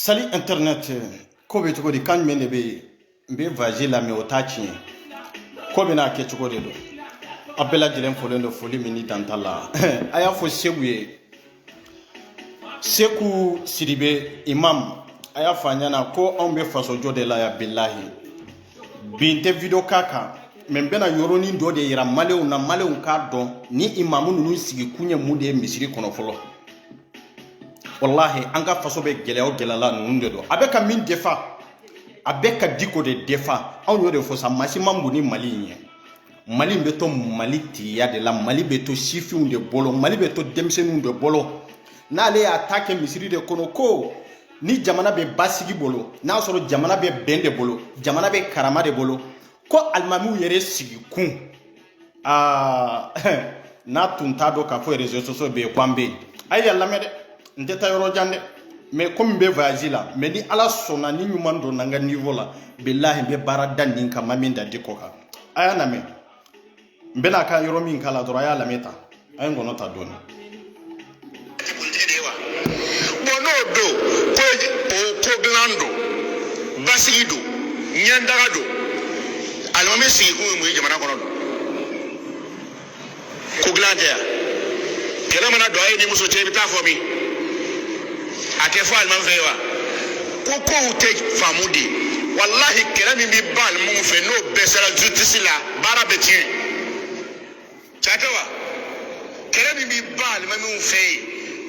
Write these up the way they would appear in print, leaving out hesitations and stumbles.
Sali internet ko be cogo di kan men be vaje la me otachi ko be na ke cogo de do abela jilen folendo foli mini dantala aya fo seguye Seku Sidibe imam aya fanyana ko on be faso jode la ya billahi binte video kaka men bena yoroni do de yira malew na malew ka don ni imamu nunu sigi kunye mude misiri kono folo wallahi anga faso be geleo gelala nunde do abeka min defa abeka diko de defa on yo de fo sa maximum buni mali nye mali beto mali tiya de la mali beto sifiun de bolo mali beto demsenu de bolo na ale attaque misiri de kono ko ni jamana be basigi bolo na soro jamana be bende bolo jamana be karama de bolo ko almamu yere sigi kun na tunta do ka fo réseaux sociaux be kwambe ay yalla mede ndeta yoro jande mais comme be voyage la mais ni ala sona ni nyuma ndo nanga niveau la billahi be barada ninka maminda dikoka aya na me mbena ka yoro min kala dora ya la meta ay ngono ta doni bono do ko glando basido nyandaga do almame sigi ko mu jamana kono ko glande ya kala mana do ay ni muso chebi ta fo mi ake fa alman fewa ko te famudi wallahi kala mi bi bal mu fe no besara justice la bara betien chatawa kala mi bi bal mu fe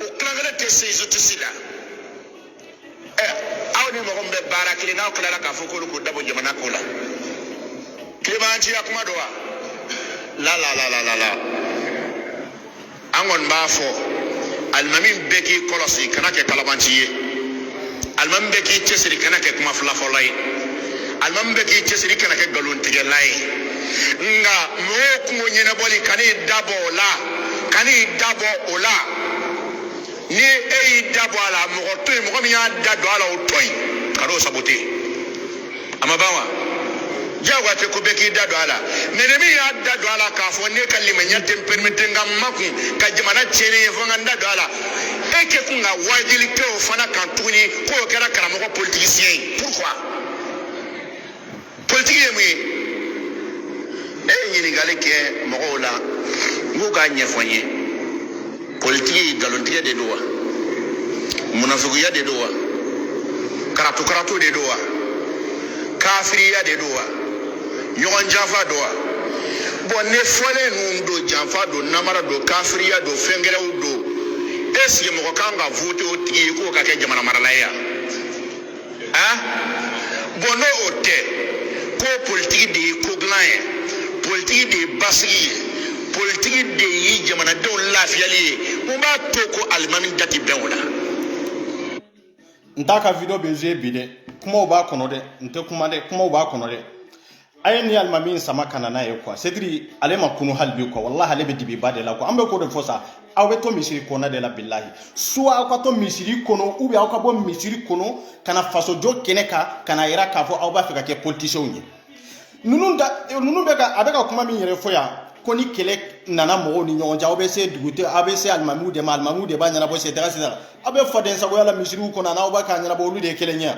o klangala te se justice la awni mo gombe bara kile na kala ka fo ko dabo jamana ko la kebanci akuma do la angon ba fo almamin beki kolosi kana ke kalabanci almamin beki cesiri kana ke kuma fula folai almamin beki cesiri kana ke galon tige lai nga mo kumo nyina boli kani dabo ola ni dabo ala mo to mo mi ya dado ala o toy karo sabote amabawa jawa te ko beki dado ala menemi ya dado ala ka fo ne kalima nyate permette ngam maku ka jamana chene fo nganda dado ala eke kunga wajili ke o fana kantuni ko kera karamo ko politicien pourquoi politique yemi nyini gale ke mogola nguga nyefonye politique galontige de doa munafiqiya de doa karatu de doa kafiriya de doa nyogon janfa doa bon ne fole num do janfa do namara do kafiriya do fengere do esi mo kanga vote o tigi ko ka ke jamana marala ya bono ote ko politique de ko glan politique de basigi politique de yi jamana do lafiyali mo ba to ko almami dati benwala ntaka video beje bide kuma ba kono de nte kuma de kuma ba kono de ayeni almami sama kana na ye kwa sedri alema kunu halbi ko wallahi alebe dibi bade la ko ambe ko de fosa awbe to misiri kona de la billahi suwa ko to misiri kono ubi awka bo misiri kono kana faso jo keneka kana ira ka fo awba fika ke politicien nyi nunu be ka abeka kuma min yere foya koni kele nana mo ni nyonja obese dugute abese almamu de ba nyana bo se terasi abe foden sa goyala misiri kono na awba ka nyana bo lu de kele nya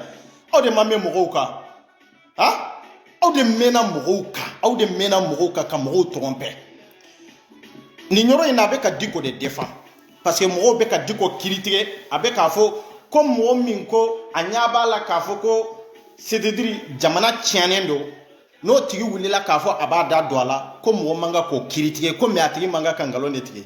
o de mamme mo ka aw de mena mogoka ka mogo tromper ni nyoro ina be ka diko de defa parce que mɔgɔw bɛ ka di ko kiritigɛ a bɛ k'a fɔ ko mɔgɔ min ko a ɲɛ b'a la k'a fɔ ko c'est-à-dire jamana tiɲɛnen don n'o tigi wulila k'a fɔ a b'a da don a la ko mɔgɔ man kan k'o kiritigɛ ko mais a tigi man kan ka nkalon de tigɛ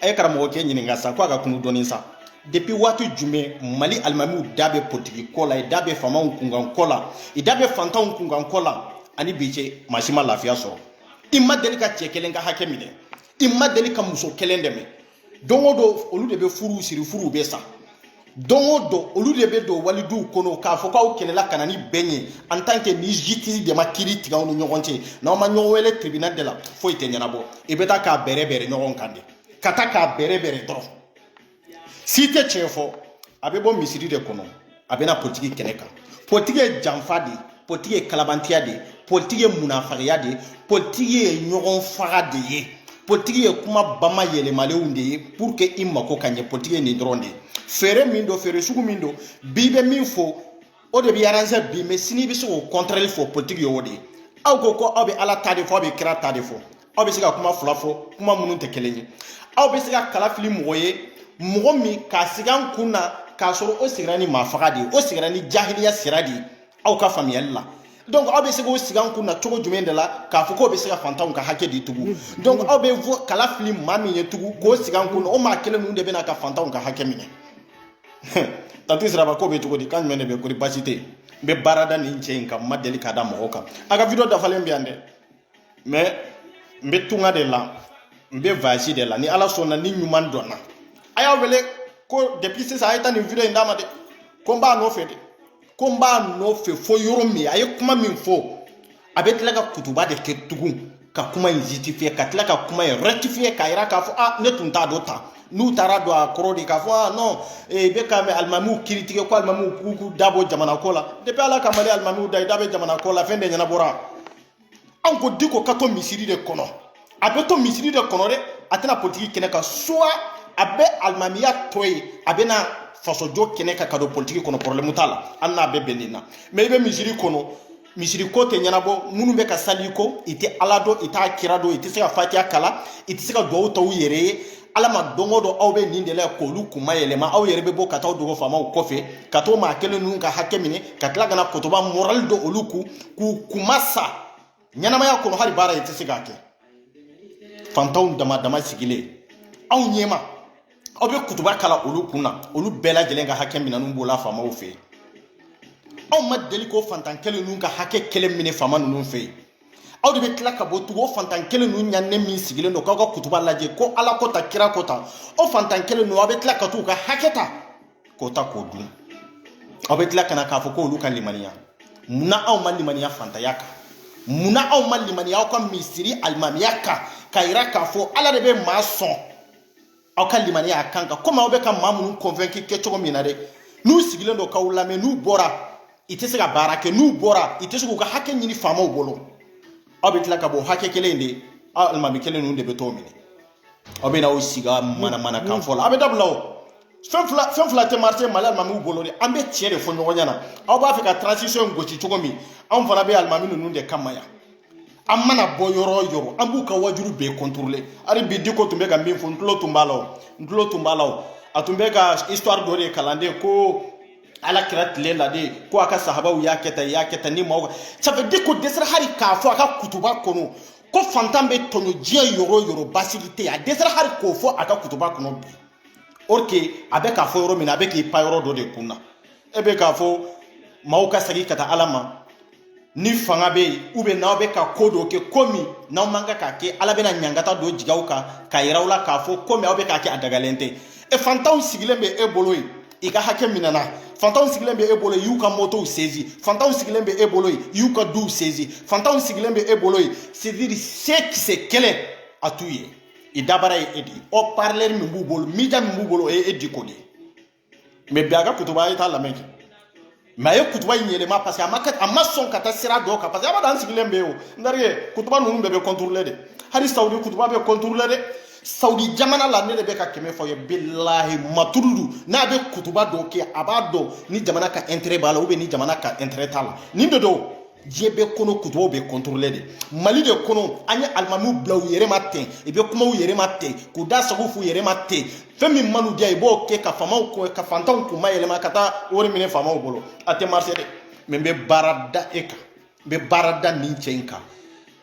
a ye karamɔgɔ kɛ ɲininka sa ko a ka kunu dɔɔnin sa depuis waati jumɛn Mali alimamiw da bɛ politiki ko la i da bɛ faamaw kunkan ko la i da bɛ fantanw kunkan ko la ani bi cɛ maa si ma lafiya sɔrɔ i ma deli ka cɛ kelen ka hakɛ minɛ i ma deli ka muso kelen dɛmɛ don o don olu de bɛ furuw siri furuw bɛ sa don o don olu de bɛ don waliduw kɔnɔ k'a fɔ k'aw kɛlɛla ka na ni bɛn ye en tant que ni justice de ma kiiri tigɛ aw ni ɲɔgɔn cɛ n'aw ma ɲɔgɔn wele tribunal de la foyi tɛ ɲɛnabɔ i bɛ taa k'a bɛrɛ bɛrɛ ɲɔgɔn kan de ka taa k'a bɛrɛ bɛrɛ dɔrɔn si tɛ tiɲɛ fɔ a bɛ bɔ misiri de kɔnɔ a bɛ na politiki kɛnɛ kan politiki ye janfa de ye politiki ye kalabantiya de ye politiki ye munafagiya de ye politiki ye ɲɔgɔn faga de ye politiki ye kuma bama yɛlɛmalenw de ye pour que i mako ka ɲɛ politiki ye nin dɔrɔn de ye feere min don feere sugu min don bi bɛ min fɔ o de bɛ arranger bi mais sini bɛ se k'o contraire fɔ politiki ye o de ye aw ko aw bɛ ala ta de fɔ aw bɛ kira ta de fɔ aw bɛ se ka kuma fila fɔ kuma minnu tɛ kelen ye aw bɛ se ka kala fili mɔgɔ ye mɔgɔ min k'a sigi an kun na k'a sɔrɔ o sigira ni maafaga de ye o sigira ni jahiliya sira de ye aw ka faamuyali la donc aw bɛ se k'o sigi an kun na cogo jumɛn de la k'a fɔ k'o bɛ se ka fantanw ka hakɛ di tugun donc aw bɛ kala fili maa min ye tugun k'o sigi an kun na o maa kelen ninnu de bɛ na ka fantanw ka hakɛ minɛ Tanti Siraba ko bɛ cogo di kan jumɛn de bɛ kori baasi tɛ yen n bɛ baarada nin cɛ in kan n ma deli k'a da mɔgɔw kan a ka video dafalen bɛ yan dɛ mais n bɛ tunga de la n bɛ voyage de la ni ala sɔnna ni ɲuman dɔnna a y'a wele ko depuis sisan a ye taa nin video in d'a ma dɛ ko n b'a nɔfɛ de ko n b'a nɔfɛ fo yɔrɔ min a ye kuma min fɔ a bɛ tila ka kutuba de kɛ tugun ka kuma in justifier ka tila ka kuma in rectifier k'a yira k'a fɔ ah ne tun t'a dɔn tan n'u taara don a kɔrɔ de k'a fɔ ah non i bɛ ka mɛn alimamiw kiritigɛ ko alimamiw k'u da bɔ jamana ko la depuis ala ka Mali alimamiw da i da bɛ jamana ko la fɛn de ɲɛnabɔra anw ko Diko ka to misiri de kɔnɔ a bɛ to misiri de kɔnɔ dɛ a tɛna politiki kɛnɛ kan soit a bɛ alimamiya tɔ ye a bɛ na fasojɔ kɛnɛ kan ka don politiki kɔnɔ problème t'a la hali n'a bɛ bɛn nin na mais i bɛ misiri kɔnɔ misiri ko tɛ ɲɛnabɔ minnu bɛ ka sali ko i tɛ ala dɔn i t'a kira dɔn i tɛ se ka fatiya kala i tɛ se ka duwawu ta u yɛrɛ ye ala ma don o don aw bɛ nin de la k'olu kun ma yɛlɛma aw yɛrɛ bɛ bɔ ka taa dogo faamaw kɔfɛ ka t'o maa kelen ninnu ka hakɛ minɛ ka tila ka na kotoba moral don olu kun k'u kuma sa ɲɛnamaya kɔnɔ hali baara i tɛ se k'a kɛ fantanw dama dama sigilen anw ɲɛma aw bɛ kutuba kala olu kun na olu bɛɛ lajɛlen ka hakɛ minɛnw b'o la faamaw fɛ yen aw ma deli k'o fantan kelen ninnu ka hakɛ kelen minɛ faama ninnu fɛ yen aw de bɛ tila ka bɔ tugun o fantan kelen ninnu ɲanen min sigilen don k'aw ka kutuba lajɛ ko ala ko ta kira ko ta o fantan kelen ninnu aw bɛ tila ka t'u ka hakɛ ta k'o ta k'o dun aw bɛ tila ka na k'a fɔ k'olu ka limaniya munna aw ma limaniya fantanya kan munna aw ma limaniya aw ka misiri alimamiya kan k'a yira k'a fɔ ala de bɛ maa sɔn aw ka limaniya a kan kan komi aw bɛ ka maa minnu convaincre kɛ cogo min na dɛ n'u sigilen don k'aw lamɛn n'u bɔra i tɛ se ka baara kɛ n'u bɔra i tɛ se k'u ka hakɛ ɲini faamaw bolo aw bɛ tila ka bɔ hakɛ kelen de aw alimami kelen ninnu de bɛ t'o minɛ aw bɛ n'aw sigi mana kan fɔ la a bɛ dabila o fɛn fila tɛ marché Mali alimamiw bolo de an bɛ tiɲɛ de fɔ ɲɔgɔn ɲɛna aw b'a fɛ ka transition gosi cogo min anw fana bɛ alimami ninnu de kama yan an mana bɔ yɔrɔ o yɔrɔ an b'u ka wajuru bɛɛ contrôler hali bi Diko tun bɛ ka min fɔ n tulo tun b'a la o a tun bɛ ka histoire dɔ de kalanden ko ala kira tile la de ko a ka sahabaw y'a kɛ tan ni maaw ça veut dire ko dɛsɛra hali k'a fɔ a ka kutuba kɔnɔ ko fantan bɛ tɔɲɔ diɲɛ yɔrɔ o yɔrɔ basigi tɛ yen a dɛsɛra hali k'o fɔ a ka kutuba kɔnɔ bi or que a bɛ k'a fɔ yɔrɔ min na a bɛ k'i pa yɔrɔ dɔ de kun na e bɛ k'a fɔ maaw ka segin ka taa ala ma ni fanga bɛ yen ou bien n'aw bɛ ka ko dɔ kɛ ko min n'aw man kan k'a kɛ ala bɛna ɲangata don jigi aw kan k'a yira aw la k'a fɔ ko min aw bɛ k'a kɛ a dagalen tɛ fantanw sigilen bɛ e bolo yen i ka hakɛ minɛna fantanw sigilen bɛ e bolo yen y'u ka motow saisis fantanw sigilen bɛ e bolo yen y'u ka duw saisis fantanw sigilen bɛ e bolo yen c'est à dire se kɛlɛ a t'u ye i dabara ye e de ye o parleur min b'u bolo media min b'u bolo o ye e Diko de ye mais bi a ka kutuba a ye taa lamɛn kɛ mais a ye kutuba in yɛlɛma parce que a ma sɔn ka taa sira dɔ kan parce que abada an sigilen bɛ yen o n darige kutuba ninnu bɛɛ bɛ contrôler de hali Saudi kutuba bɛ contrôler de Saudi jamana la ne de bɛ ka kɛmɛ fɔ ye bilahi maturudu n'a bɛ kutuba dɔ kɛ a b'a dɔn ni jamana ka intérêt b'a la ou bien ni jamana ka intérêt t'a la nin de don diɲɛ bɛ kɔnɔ kutubaw bɛ contrôler de Mali de kɔnɔ an ye alimamiw bila u yɛrɛ ma ten i bɛ kuma u yɛrɛ ma ten k'u da sago f'u yɛrɛ ma ten fɛn min manu diya i b'o kɛ ka faamaw ko ka fantanw kun ma yɛlɛma ka taa wari minɛ faamaw bolo a tɛ marché dɛ mais n bɛ baara da e kan n bɛ baara da nin cɛ in kan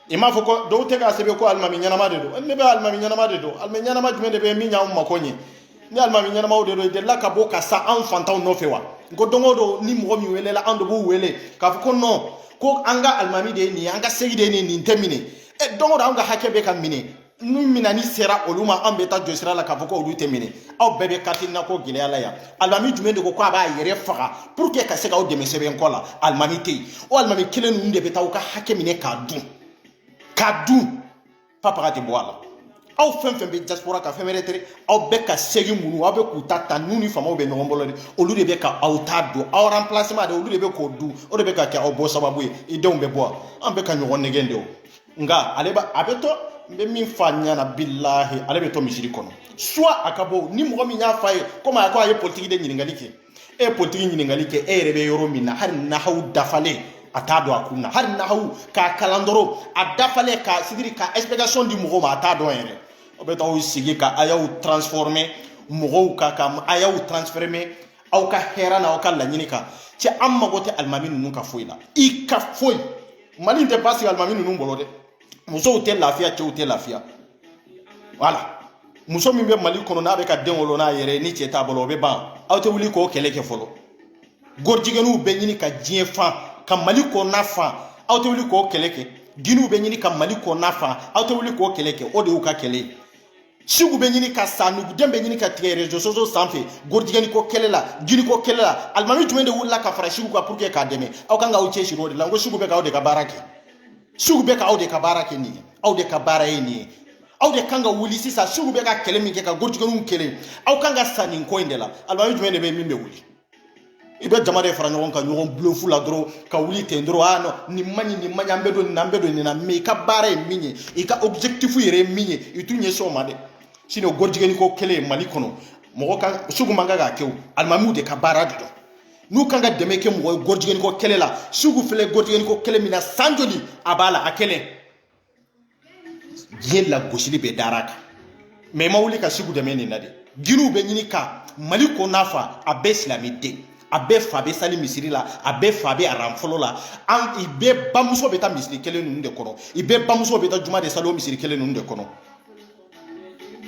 i m'a fɔ ko dɔw tɛ k'a sɛbɛn ko alimami ɲɛnama de don ne bɛ alimami ɲɛnama de don alimami ɲɛnama jumɛn de bɛ min y'anw mako ɲɛ ni alimami ɲɛnamaw de don i delila ka bɔ ka sa anw fantanw nɔfɛ wa ko don o don ni mɔgɔ min welela an de b'u wele k'a fɔ ko non ko an ka alimami de ye nin ye an ka segi de ye nin tɛ minɛ don o don an ka hakɛ bɛ ka minɛ n'u minani sera olu ma an bɛ taa jɔ sira la k'a fɔ ko olu tɛ minɛ aw bɛɛ bɛ kati na ko gɛlɛya la yan alimami jumɛn de ko k'a b'a yɛrɛ faga pour que ka se k'aw dɛmɛ sɛbɛn kɔ la alimami tɛ yen o alimami kelen ninnu de bɛ taa aw ka hakɛ minɛ k'a dun papa tɛ bɔ a la aw fɛn fɛn bɛ diaspora ka fɛn wɛrɛ tere aw bɛ ka segi munu aw bɛ k'u ta n'u ni faamaw bɛ ɲɔgɔn bolo de olu de bɛ ka aw ta dun aw remplacement de olu de bɛ k'o dun o de bɛ ka kɛ aw bɔ sababu ye i denw bɛ bɔ an bɛ ka ɲɔgɔn nɛgɛn de o nka ale ba a bɛ to n bɛ min f'a ɲɛna bilahi ale bɛ to misiri kɔnɔ soit a ka bɔ ni mɔgɔ min y'a f'a ye komi a ko a ye politique de ɲininkali kɛ e ye politique ɲininkali kɛ e yɛrɛ bɛ yɔrɔ min na hali nahaw dafalen a t'a dɔn a kun na hali nahaw k'a kalan dɔrɔn a dafalen ka sidiri ka explication di mɔgɔw ma a t'a dɔn yɛrɛ aw bɛ taa sigi ka a y'aw transformer mɔgɔw ka a y'aw transformer aw ka hɛrɛ n'aw ka laɲini kan cɛ an mago tɛ alimami ninnu ka foyi la i ka foyi Mali tɛ basigi alimami ninnu bolo dɛ musow tɛ lafiya cɛw tɛ lafiya voilà muso min bɛ Mali kɔnɔ n'a bɛ ka den wolo n'a yɛrɛ ni cɛ t'a bolo o bɛ ban aw tɛ wuli k'o kɛlɛ kɛ fɔlɔ gorijigɛniw bɛ ɲini ka diɲɛ fan ka Mali kɔnɔna fan aw tɛ wuli k'o kɛlɛ kɛ Guinéw bɛ ɲini ka Mali kɔnɔna fan aw tɛ wuli k'o kɛlɛ kɛ o de y'u ka kɛlɛ ye Sigu bɛ ɲini ka sa nuguden bɛ ɲini ka tigɛ réseaux sociaux sanfɛ gorijigɛni ko kɛlɛ la Guinée ko kɛlɛ la alimami jumɛn de wulila ka fara Sigu kan pour que k'a dɛmɛ aw kan k'aw cɛsiri o de la n ko Sigu bɛ k'aw de ka baara kɛ Sigu bɛ k'aw de ka baara kɛ nin ye aw de ka baara ye nin ye aw de kan ka wuli sisan Sigu bɛ ka kɛlɛ min kɛ ka gorijigɛniw kɛlɛ aw kan ka sa nin ko in de la alimami jumɛn de bɛ min bɛ wuli i bɛ jama de fara ɲɔgɔn kan ɲɔgɔn bulofu la dɔrɔn ka wuli ten dɔrɔn ah non nin man ɲi an bɛ don nin na an bɛ don nin na mais i ka baara ye min ye i ka objectif yɛrɛ ye min ye i t'u ɲɛsin o ma dɛ sinon gorijigɛni ko kɛlɛ Mali kɔnɔ mɔgɔ kan Sigu man kan k'a kɛ o alimamiw de ka baara de don n'u kan ka dɛmɛ kɛ mɔgɔ ye gorijigɛni ko kɛlɛ la Sigu filɛ gorijigɛni ko kɛlɛ min na san joli a b'a la a kɛlɛ diɲɛ lagosili bɛ dara kan mais i ma wuli ka Sigu dɛmɛ nin na dɛ Guinéw bɛ ɲini ka Mali kɔnɔna fa a bɛɛ silamɛden a bɛɛ fa bɛ sali misiri la a bɛɛ fa bɛ aran fɔlɔ la i bɛɛ bamuso bɛ taa misiri kelen ninnu de kɔnɔ i bɛɛ bamuso bɛ taa juma de sali o misiri kelen ninnu de kɔnɔ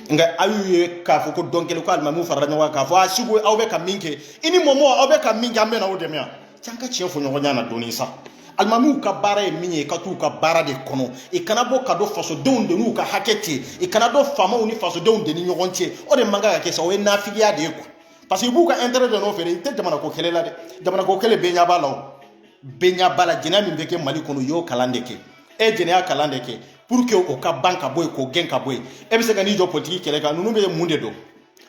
nka aw ye k'a fɔ ko dɔn kelen ko alimamiw farala ɲɔgɔn kan k'a fɔ Sigu aw bɛ ka min kɛ i ni mɔmɔ aw bɛ ka min kɛ an bɛ na o dɛmɛ yan cɛ an ka tiɲɛ fɔ ɲɔgɔn ɲɛna dɔɔni sa alimamiw ka baara ye min ye i ka t'u ka baara de kɔnɔ i kana bɔ ka don fasodenw de n'u ka hakɛ ten i kana don faamaw ni fasodenw de ni ɲɔgɔn cɛ o de man kan ka kɛ sa o ye nafigiya de ye quoi parce que i b'u ka intérêt de nɔfɛ i tɛ jamana ko kɛlɛ la dɛ jamana ko kɛlɛ bɛɛ ɲɛ b'a la o bɛɛ ɲɛ b'a la jɛnɛya min bɛ kɛ Mali kɔnɔ u y'o kalan de kɛ e jɛnɛya kalan de kɛ pour que o ka ban ka bɔ yen k'o gɛn ka bɔ yen e bɛ se ka n'i jɔ politique kɛlɛ kan ninnu bɛ mun de dɔn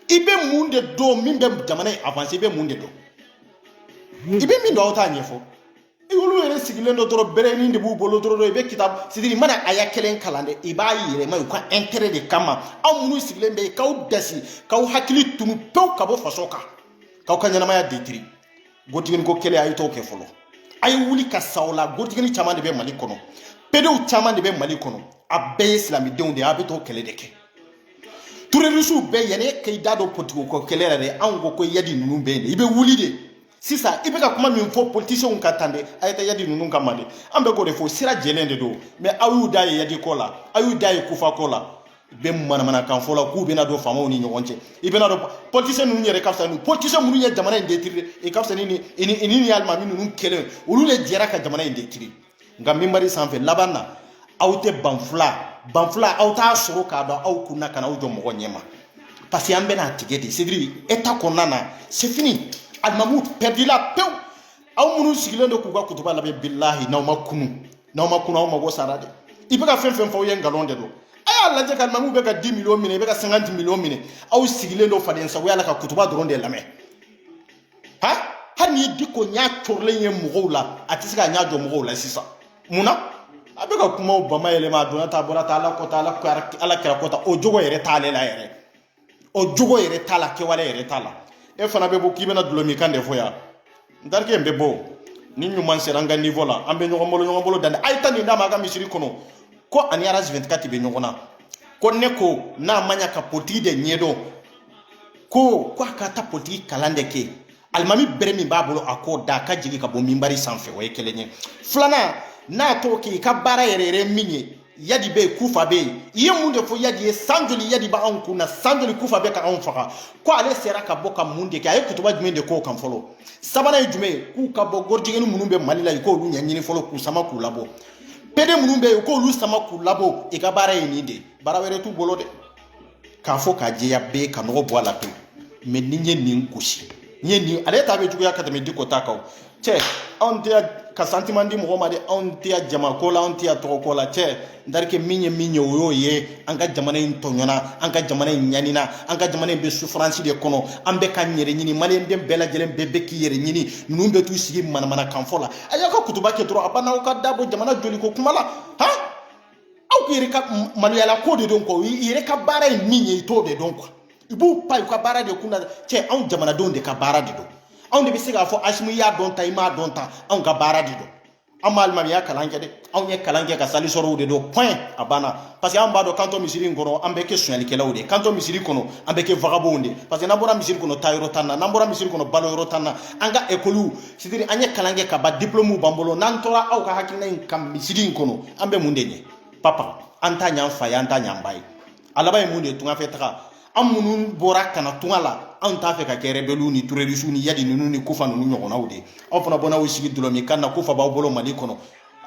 i bɛ mun de dɔn min bɛ jamana in avancer i bɛ mun de dɔn i bɛ min dɔn aw t'a ɲɛfɔ olu yɛrɛ sigilen dɔ dɔrɔn bɛrɛnin de b'u bolo dɔrɔn i bɛ kitabu sidiri mana aya kelen kalan dɛ i b'a yɛlɛma u ka intérêt de kama aw minnu sigilen bɛ yen k'aw dasi k'aw hakili tunu pewu ka bɔ faso kan k'aw ka ɲɛnamaya détruire gorijigɛni ko kɛlɛ a ye t'o kɛ fɔlɔ a ye wuli ka sa o la gorijigɛni caman de bɛ Mali kɔnɔ pedew caman de bɛ Mali kɔnɔ a bɛɛ ye silamɛdenw de ye a bɛ t'o kɛlɛ de kɛ terrorisiw bɛɛ yanni e k'i da don politique ko kɛlɛ la dɛ anw ko ko yadi ninnu bɛ yen de i bɛ wuli de sisan i bɛ ka kuma min fɔ politiciens ka tan dɛ a ye taa yadi ninnu kama de an bɛ k'o de fɔ sira jɛlen de don mais aw y'u da ye yadi ko la aw y'u da ye kufa ko la bɛ manamanakan fɔ la k'u bɛna don faamaw ni ɲɔgɔn cɛ i bɛna don politiciens ninnu yɛrɛ ka fisa ni politiciens minnu ye jamana in détruire i ka fisa ni alimami ninnu kɛlɛ olu de jɛra ka jamana in détruire nka minbari sanfɛ laban na aw tɛ banfula aw t'a sɔrɔ k'a dɔn aw kunna ka na aw jɔ mɔgɔ ɲɛma parce que an bɛna tigɛ de c'est à dire état kɔnɔna na c'est fini alimamiw perdu la pewu aw minnu sigilen don k'u ka kutuba lamɛn bilahi n'aw ma kunu aw mago sara dɛ i bɛ ka fɛn fɛn fɔ aw ye nkalon de don a y'a lajɛ ka alimamiw bɛ ka 10 millions minɛ i bɛ ka 50 millions minɛ aw sigilen don faden sagoya la ka kutuba dɔrɔn de lamɛn hali ni diko ɲa cɔrilen ye mɔgɔw la a tɛ se ka ɲa jɔ mɔgɔw la sisan mun na a bɛ ka kumaw bamayɛlɛma a donna ta bɔra ta ala kɔta ala kɛra kɔta o jogo yɛrɛ t'ale la yɛrɛ o jogo yɛrɛ t'a la kɛwale yɛrɛ t'a la e fana bɛ bɔ k'i bɛna dulɔmikan de fɔ yan n terikɛ in bɛ bɔ ni ɲuman sera an ka niveau la an bɛ ɲɔgɔn bolo dan a ye taa nin d'a ma a ka misiri kɔnɔ ko ani aras 24 bɛ ɲɔgɔn na ko ne ko n'a ma ɲa ka politiki de ɲɛdɔn ko a ka taa politiki kalan de kɛ alimami bere min b'a bolo a k'o da a ka jigin ka bɔ minbari sanfɛ o ye kelen ye filanan n'a t'o kɛ i ka baara yɛrɛ min ye yadi bɛ yen kufa bɛ yen i ye mun de fɔ yadi ye san joli yadi b'anw kun na san joli kufa bɛ ka anw faga ko ale sera ka bɔ ka mun de kɛ a ye kutuba jumɛn de k'o kan fɔlɔ sabanan ye jumɛn ye k'u ka bɔ gorijigɛni minnu bɛ mali la i k'olu ɲɛɲini fɔlɔ k'u sama k'u labɔ pd minnu bɛ yen u k'olu sama k'u labɔ i ka baara ye nin de baara wɛrɛ t'u bolo dɛ k'a fɔ k'a jɛya bɛɛ ka nɔgɔ bɔ a la pewu mɛ ni n ye nin gosi n ye nin ale ta bɛ juguya ka tɛmɛ Diko ta kan cɛ anw tɛ ka sentiment di mɔgɔ ma dɛ anw tɛ jamako la anw tɛ tɔgɔko la cɛ n tarike min ye o y'o ye an ka jamana in tɔɲɔna an ka jamana in ɲanina an ka jamana in bɛ souffrance de kɔnɔ an bɛ ka n yɛrɛ ɲini maliyɛn den bɛɛ lajɛlen bɛ k'i yɛrɛ ɲini ninnu bɛ t'u sigi manamana kan fɔ la a y'aw ka kutuba kɛ dɔrɔn a banna aw ka dabɔ jamana joli ko kuma la han aw yɛrɛ ka maloyala ko de don quoi i yɛrɛ ka baara ye min ye i t'o de dɔn quoi i b'u pa u ka baara de kunna cɛ anw jamanadenw de ka baara de don anw de bɛ se k'a fɔ Asimu i y'a dɔn ta i m'a dɔn ta anw ka baara de don an ma alimamiya kalan kɛ dɛ anw ye kalan kɛ ka sali sɔrɔ o de don point a banna parce que an b'a dɔn kan to misiri in kɔnɔ an bɛ kɛ sonyɛlikɛlaw de kan to misiri kɔnɔ an bɛ kɛ vagabonds de parce que n'an bɔra misiri kɔnɔ taa yɔrɔ t'an na n'an bɔra misiri kɔnɔ balo yɔrɔ t'an na an ka école c'est-à-dire an ye kalan kɛ ka ban diplôme b'an bolo n'an tora aw ka hakilina in kan misiri in kɔnɔ an bɛ mun de ɲɛ papa an t'a ɲɛ an fa ye an t'a ɲɛ an ba ye a laban ye mun de ye tunga fɛ taga an minnu bɔra kana tunga la anw t'a fɛ ka kɛ rebellion ni terroristes ni yadi ninnu ni kufa ninnu ɲɔgɔnnaw de aw fana bɔ n'aw sigi dɔlɔmi kan na kufa b'aw bolo Mali kɔnɔ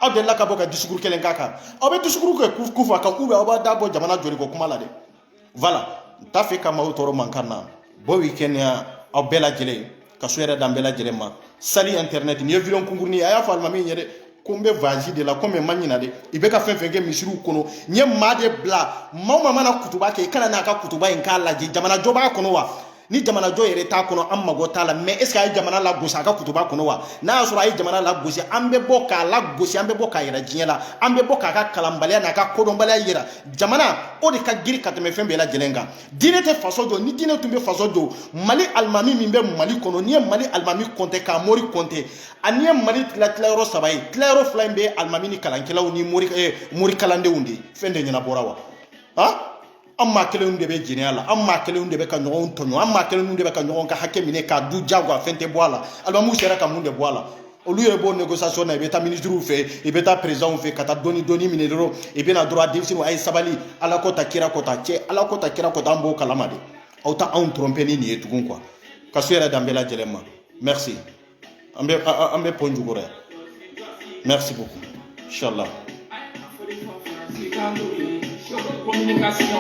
aw delila ka bɔ ka discours kelen k'a kan aw bɛ discours kɛ kufa kan ou bien aw b'a da bɔ jamana joli ko kuma la dɛ voilà n t'a fɛ ka maaw tɔɔrɔ mankan na bɔ week-end aw bɛɛ lajɛlen ka so yɛrɛ dan bɛɛ lajɛlen ma sali internet nin ye violon kunkurunin a y'a fɔ alimami yɛrɛ ko n bɛ voyage de la ko mɛ n ma ɲina dɛ i bɛ ka fɛn fɛn kɛ misiriw kɔnɔ n ye maa de bila maa o maa mana kutuba kɛ i kana n'a ka kutuba in k'a lajɛ jamanajɔ b'a kɔnɔ wa ni jamanajɔ yɛrɛ t'a kɔnɔ an mago t'a la mais est ce que a ye jamana lagosi a ka kutuba kɔnɔ wa n'a y'a sɔrɔ a ye jamana lagosi an bɛ bɔ k'a lagosi an bɛ bɔ k'a yira diɲɛ la an bɛ bɔ k'a ka kalanbaliya n'a ka kodɔnbaliya yira jamana o de ka girin ka tɛmɛ fɛn bɛɛ lajɛlen kan diinɛ tɛ faso jɔ ni diinɛ tun bɛ faso jɔ mali alimami min bɛ mali kɔnɔ n'i ye mali alimami compter k'a mori compter ani ye mali tilayɔrɔ 3 ye tilayɔrɔ 2 in bɛ alimami ni kalankɛlaw ni mori kalandenw de fɛn de ɲɛnabɔra wa han an maa kelenw de bɛ jɛnɛya la an maa kelenw de bɛ ka ɲɔgɔn tɔɲɔ an maa kelenw de bɛ ka ɲɔgɔn ka hakɛ minɛ k'a du jagoya fɛn tɛ bɔ a la alimamiw sera ka mun de bɔ a la olu yɛrɛ b'o négociation na i bɛ taa ministrew fɛ i bɛ taa présidentw fɛ ka taa dɔɔni minɛ dɔrɔn i bɛ na dɔrɔn a denmisɛnninw a ye sabali ala ko ta kira ko ta cɛ ala ko ta kira ko ta an b'o kalama de aw ta anw tromper ni nin ye tugun quoi ka so yɛrɛ dan bɛɛ lajɛlen ma merci an bɛ pɔn jukɔrɔ yan merci beaucoup inchallah Comunicación,